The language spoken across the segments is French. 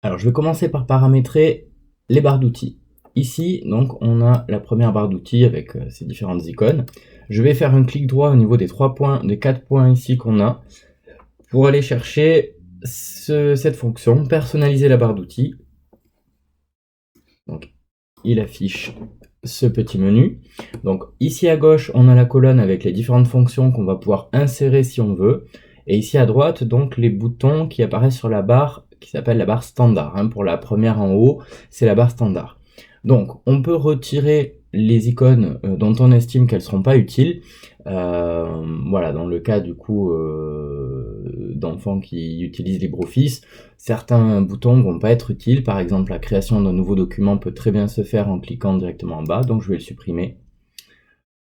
Alors, je vais commencer par paramétrer les barres d'outils. Ici, donc, on a la première barre d'outils avec ces différentes icônes. Je vais faire un clic droit au niveau des 3 points, des 4 points ici qu'on a, pour aller chercher cette fonction, personnaliser la barre d'outils. Donc, il affiche ce petit menu. Donc, ici à gauche, on a la colonne avec les différentes fonctions qu'on va pouvoir insérer si on veut. Et ici à droite, donc, les boutons qui apparaissent sur la barre qui s'appelle la barre standard. Pour la première en haut, c'est la barre standard. Donc, on peut retirer les icônes dont on estime qu'elles ne seront pas utiles. Voilà, dans le cas du coup d'enfants qui utilisent LibreOffice, certains boutons ne vont pas être utiles. Par exemple, la création d'un nouveau document peut très bien se faire en cliquant directement en bas, donc je vais le supprimer.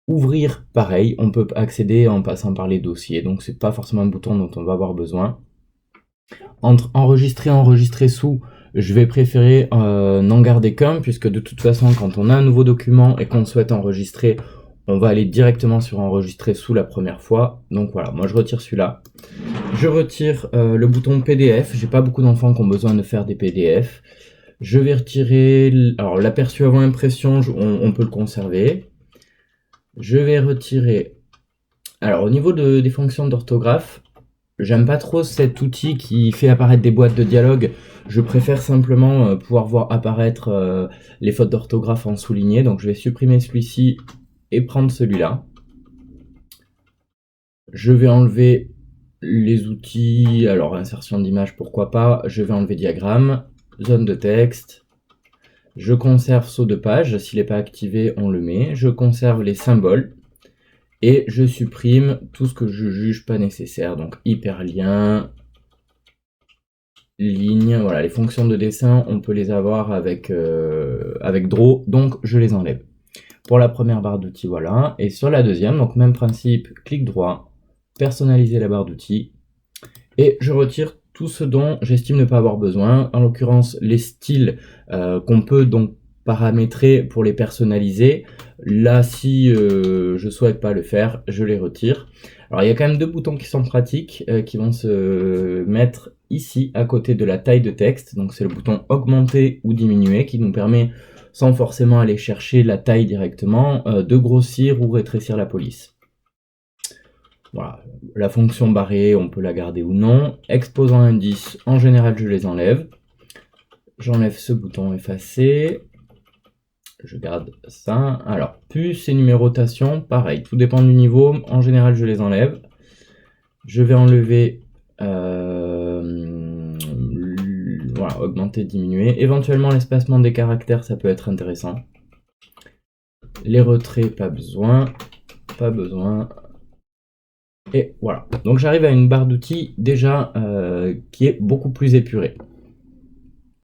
Ouvrir, pareil, on peut accéder en passant par les dossiers, donc c'est pas forcément un bouton dont on va avoir besoin. Entre enregistrer et enregistrer sous, je vais préférer n'en garder qu'un, puisque de toute façon, quand on a un nouveau document et qu'on souhaite enregistrer, on va aller directement sur enregistrer sous la première fois. Donc voilà, moi je retire celui-là. Je retire le bouton PDF, j'ai pas beaucoup d'enfants qui ont besoin de faire des PDF. Je vais retirer, alors l'aperçu avant impression, on peut le conserver. Je vais retirer, alors au niveau des fonctions d'orthographe, j'aime pas trop cet outil qui fait apparaître des boîtes de dialogue. Je préfère simplement pouvoir voir apparaître les fautes d'orthographe en souligné. Donc je vais supprimer celui-ci et prendre celui-là. Je vais enlever les outils, alors insertion d'image pourquoi pas. Je vais enlever diagramme, zone de texte. Je conserve saut de page, s'il n'est pas activé on le met. Je conserve les symboles. Et je supprime tout ce que je juge pas nécessaire, donc hyperlien, ligne, voilà, les fonctions de dessin, on peut les avoir avec Draw, donc je les enlève. Pour la première barre d'outils, voilà, et sur la deuxième, donc même principe, clic droit, personnaliser la barre d'outils, et je retire tout ce dont j'estime ne pas avoir besoin, en l'occurrence les styles qu'on peut donc paramétrer pour les personnaliser. Là, si je souhaite pas le faire, je les retire. Alors il y a quand même deux boutons qui sont pratiques, qui vont se mettre ici à côté de la taille de texte. Donc c'est le bouton augmenter ou diminuer qui nous permet, sans forcément aller chercher la taille directement, de grossir ou rétrécir la police. Voilà, la fonction barrée, on peut la garder ou non. Exposant indice, en général je les enlève. J'enlève ce bouton effacer. Je garde ça. Alors, puce et numérotation, pareil, tout dépend du niveau. En général, je les enlève. Je vais enlever, voilà, augmenter, diminuer. Éventuellement, l'espacement des caractères, ça peut être intéressant. Les retraits, pas besoin. Pas besoin. Et voilà. Donc, j'arrive à une barre d'outils déjà qui est beaucoup plus épurée.